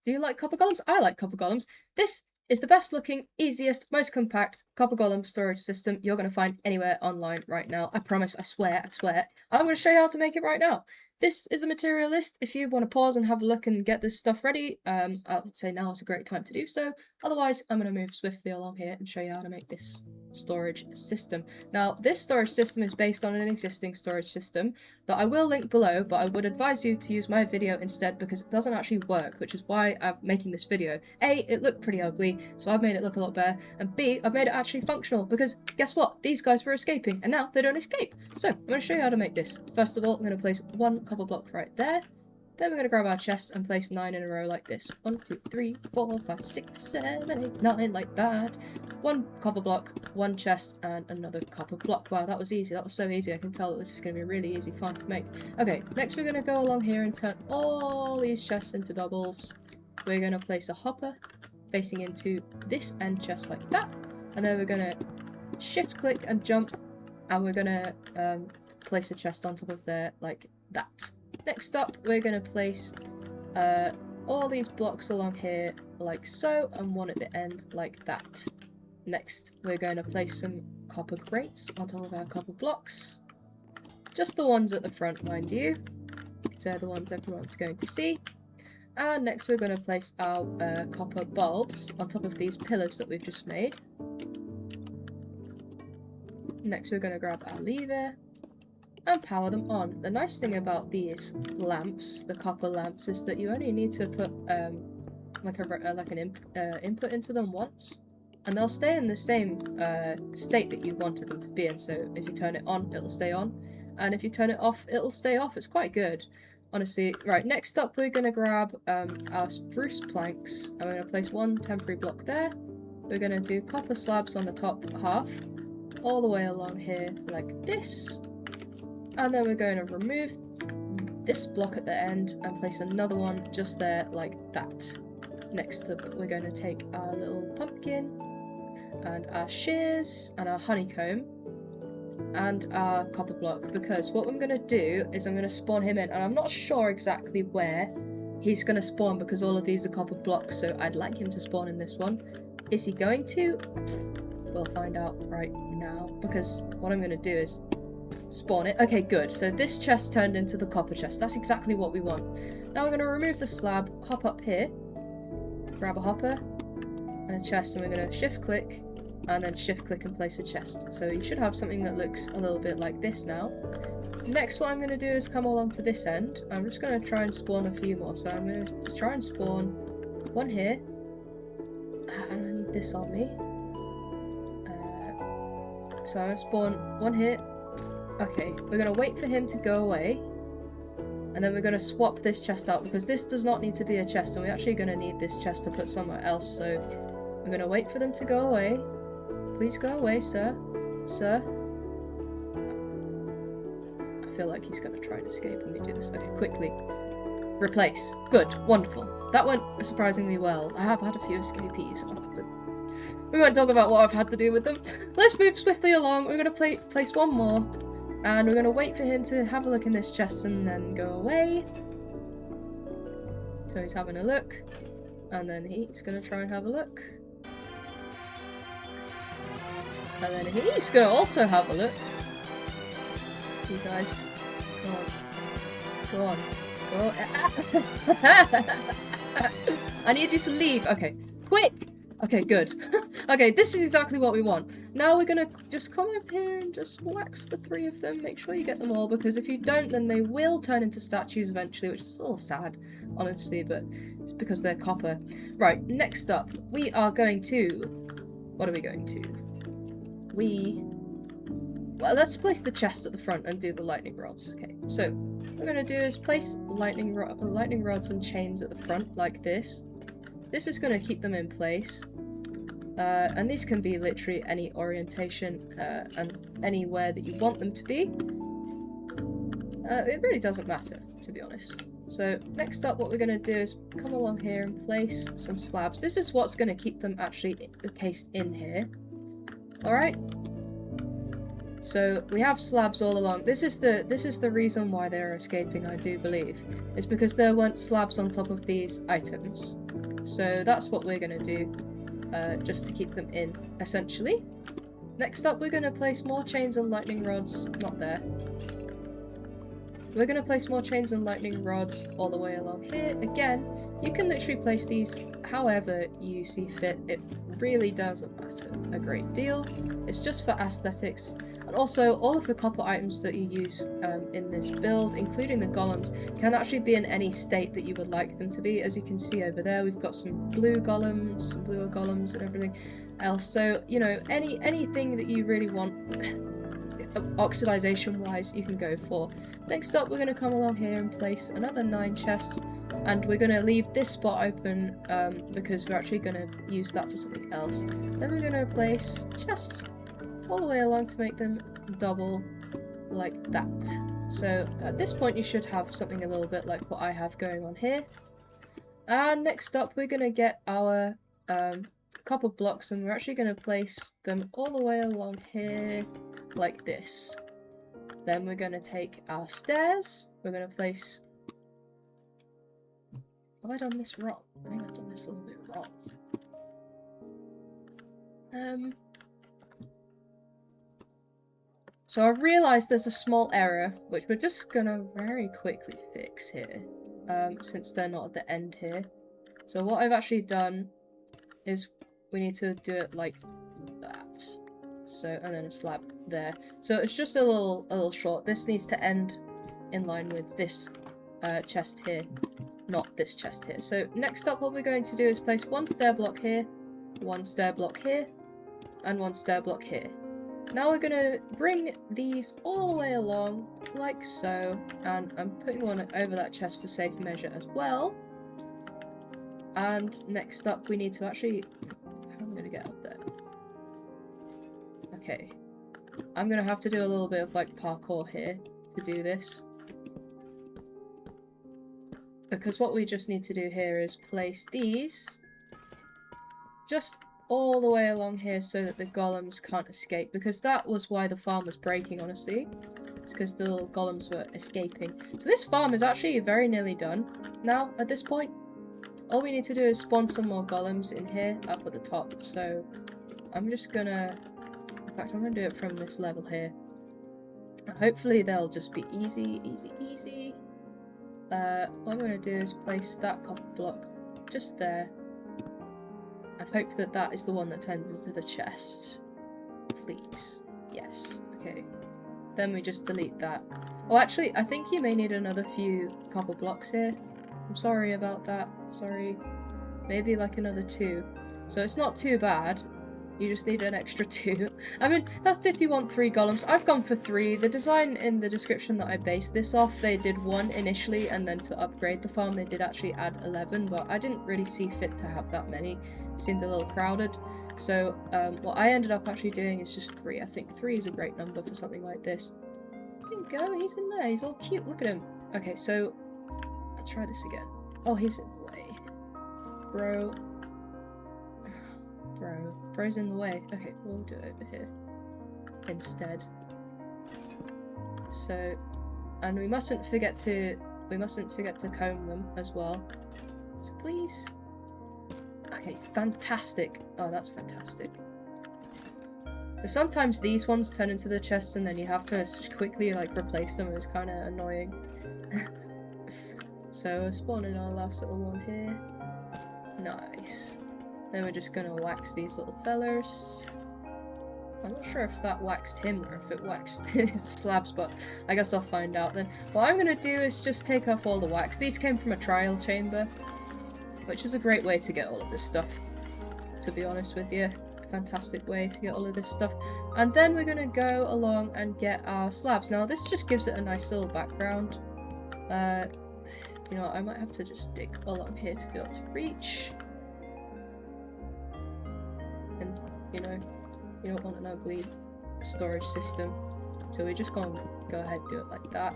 Do you like copper golems? I like copper golems. This is the best looking, easiest, most compact copper golem storage system you're going to find anywhere online right now. I promise, I swear, I swear. I'm going to show you how to make it right now. This is the material list. If you want to pause and have a look and get this stuff ready, I would say now is a great time to do so. Otherwise, I'm going to move swiftly along here and show you how to make this storage system. Now, this storage system is based on an existing storage system that I will link below, but I would advise you to use my video instead because it doesn't actually work, which is why I'm making this video. A, it looked pretty ugly, so I've made it look a lot better, and B, I've made it actually functional because guess what? These guys were escaping, and now they don't escape. So, I'm going to show you how to make this. First of all, I'm going to place one copper block right there. Then we're going to grab our chests and place 9 in a row like this. 1, 2, 3, 4, 5, 6, 7, 8, 9, like that. One copper block, one chest, and another copper block. Wow, that was easy. That was so easy. I can tell that this is going to be a really easy farm to make. Okay, next we're going to go along here and turn all these chests into doubles. We're going to place a hopper facing into this end chest like that. And then we're going to shift click and jump. And we're going to place a chest on top of there like that. Next up, we're going to place all these blocks along here like so, and one at the end like that. Next, we're going to place some copper grates on top of our copper blocks. Just the ones at the front, mind you, because they're the ones everyone's going to see. And next, we're going to place our copper bulbs on top of these pillars that we've just made. Next, we're going to grab our lever and power them on. The nice thing about these lamps, the copper lamps, is that you only need to put an input into them once, and they'll stay in the same state that you wanted them to be in. So if you turn it on, it'll stay on, and if you turn it off, it'll stay off. It's quite good, honestly. Right, next up we're going to grab our spruce planks, and we're going to place one temporary block there. We're going to do copper slabs on the top half, all the way along here like this. And then we're going to remove this block at the end and place another one just there like that. Next up, we're going to take our little pumpkin and our shears and our honeycomb and our copper block, because what I'm going to do is I'm going to spawn him in, and I'm not sure exactly where he's going to spawn because all of these are copper blocks, so I'd like him to spawn in this one. Is he going to? We'll find out right now, because what I'm going to do is spawn it. Okay, good. So this chest turned into the copper chest. That's exactly what we want. Now we're going to remove the slab, hop up here, grab a hopper and a chest, and we're going to shift click and then shift click and place a chest. So you should have something that looks a little bit like this now. Next, what I'm going to do is come along to this end. I'm just going to try and spawn a few more. So I'm going to just try and spawn one here. And I need this on me. So I'm going to spawn one here. Okay, we're going to wait for him to go away, and then we're going to swap this chest out because this does not need to be a chest, and we're actually going to need this chest to put somewhere else. So we're going to wait for them to go away. Please go away, sir. Sir. I feel like he's going to try and escape when we do this. Okay, quickly. Replace. Good. Wonderful. That went surprisingly well. I have had a few escapees. We won't talk about what I've had to do with them. Let's move swiftly along. We're going to place one more. And we're going to wait for him to have a look in this chest and then go away. So he's having a look. And then he's going to try and have a look. And then he's going to also have a look. You guys. Go on. Go on. I need you to leave. Okay. Quick! Okay, good. Okay, this is exactly what we want. Now we're gonna just come over here and just wax the 3 of them. Make sure you get them all, because if you don't, then they will turn into statues eventually, which is a little sad, honestly, but it's because they're copper. Right, next up, we are going to... What are we going to? Well, let's place the chest at the front and do the lightning rods. Okay, so what we're gonna do is place lightning rods and chains at the front, like this. This is going to keep them in place. And these can be literally any orientation and anywhere that you want them to be. It really doesn't matter, to be honest. So next up, what we're going to do is come along here and place some slabs. This is what's going to keep them actually encased in here. Alright? So we have slabs all along. This is the reason why they're escaping, I do believe. It's because there weren't slabs on top of these items. So that's what we're gonna do, just to keep them in, essentially. Next up, we're gonna place more chains and lightning rods. Not there. We're gonna place more chains and lightning rods all the way along here. Again, you can literally place these however you see fit. It really doesn't matter a great deal. It's just for aesthetics. And also, all of the copper items that you use in this build, including the golems, can actually be in any state that you would like them to be. As you can see over there, we've got some blue golems, some bluer golems, and everything else. So, you know, anything that you really want oxidization wise you can go for. Next up, we're going to come along here and place another 9 chests, and we're going to leave this spot open because we're actually going to use that for something else. Then we're going to place chests all the way along to make them double like that. So at this point you should have something a little bit like what I have going on here. And next up, we're going to get our copper blocks, and we're actually going to place them all the way along here like this. Then we're going to take our stairs. We're going to place... Have I done this wrong? I think I've done this a little bit wrong. So I've realised there's a small error, which we're just going to very quickly fix here, since they're not at the end here. So what I've actually done is we need to do it like that. So, and then a slab there. So it's just a little short. This needs to end in line with this chest here, not this chest here. So next up, what we're going to do is place 1 stair block here, 1 stair block here, and 1 stair block here. Now we're going to bring these all the way along, like so, and I'm putting one over that chest for safe measure as well. And next up, we need to actually... How am I going to get up there? Okay. I'm going to have to do a little bit of, like, parkour here to do this. Because what we just need to do here is place these just all the way along here so that the golems can't escape. Because that was why the farm was breaking, honestly. It's because the little golems were escaping. So this farm is actually very nearly done now at this point. All we need to do is spawn some more golems in here up at the top. So I'm just gonna... In fact, I'm gonna do it from this level here. And hopefully they'll just be easy, easy, easy. What I'm gonna do is place that copper block just there. And hope that that is the one that turns into the chest. Please. Yes. Okay. Then we just delete that. Oh, actually, I think you may need another few copper blocks here. I'm sorry about that. Sorry. Maybe like another 2. So it's not too bad. You just need an extra 2. I mean, that's if you want 3 golems. I've gone for 3. The design in the description that I based this off, they did 1 initially, and then to upgrade the farm they did actually add 11, but I didn't really see fit to have that many. It seemed a little crowded. So what I ended up actually doing is just 3. I think 3 is a great number for something like this. There you go, he's in there. He's all cute. Look at him. Okay, so I'll try this again. Oh, he's in the way. Bro. Bro's in the way. Okay, we'll do it over here instead. So, and we mustn't forget to comb them as well. So please. Okay, fantastic. Oh, that's fantastic. But sometimes these ones turn into the chests and then you have to just quickly like replace them. It's kind of annoying. So we're spawning our last little one here. Nice. Then we're just gonna wax these little fellers. I'm not sure if that waxed him or if it waxed his slabs, but I guess I'll find out then. What I'm gonna do is just take off all the wax. These came from a trial chamber, which is a great way to get all of this stuff, to be honest with you. Fantastic way to get all of this stuff. And then we're gonna go along and get our slabs. Now this just gives it a nice little background. You know, I might have to just dig along here to be able to reach. And, you know, you don't want an ugly storage system. So we're just going to go ahead and do it like that.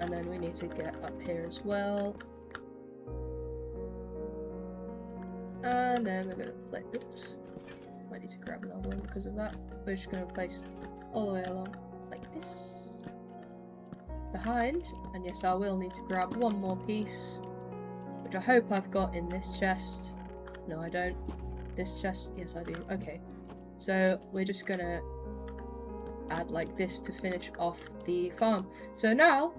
And then we need to get up here as well. And then we're going to play... Oops. might need to grab another one because of that. We're just going to place all the way along like this. Behind. And yes, I will need to grab one more piece, which I hope I've got in this chest. No, I don't. This chest? Yes, I do. Okay. So we're just going to add like this to finish off the farm. So now,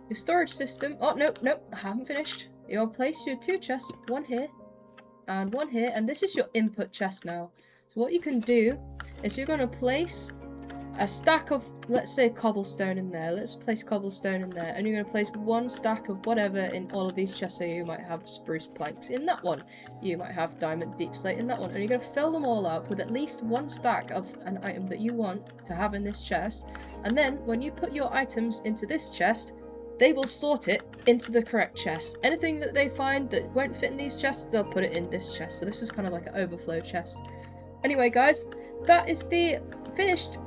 your storage system... Oh, no, I haven't finished. You'll place your 2 chests, one here and one here, and this is your input chest now. So what you can do is you're going to place a stack of, let's say, cobblestone in there. Let's place cobblestone in there, and you're going to place 1 stack of whatever in all of these chests. So you might have spruce planks in that one, you might have diamond deep slate in that one, and you're going to fill them all up with at least 1 stack of an item that you want to have in this chest. And then when you put your items into this chest, they will sort it into the correct chest. Anything that they find that won't fit in these chests, they'll put it in this chest. So this is kind of like an overflow chest. Anyway, guys, that is the finished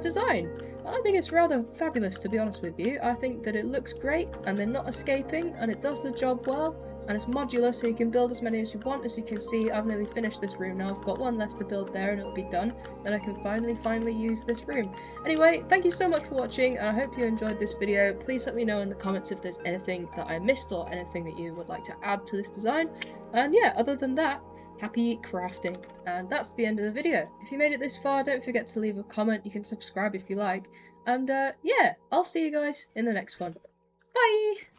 design. I think it's rather fabulous, to be honest with you. I think that it looks great, and they're not escaping, and it does the job well, and it's modular, so you can build as many as you want. As you can see, I've nearly finished this room now. I've got 1 left to build there, and it'll be done. Then I can finally use this room. Anyway, thank you so much for watching, and I hope you enjoyed this video. Please let me know in the comments if there's anything that I missed or anything that you would like to add to this design. And yeah, other than that, happy crafting. And that's the end of the video. If you made it this far, don't forget to leave a comment. You can subscribe if you like. And yeah, I'll see you guys in the next one. Bye!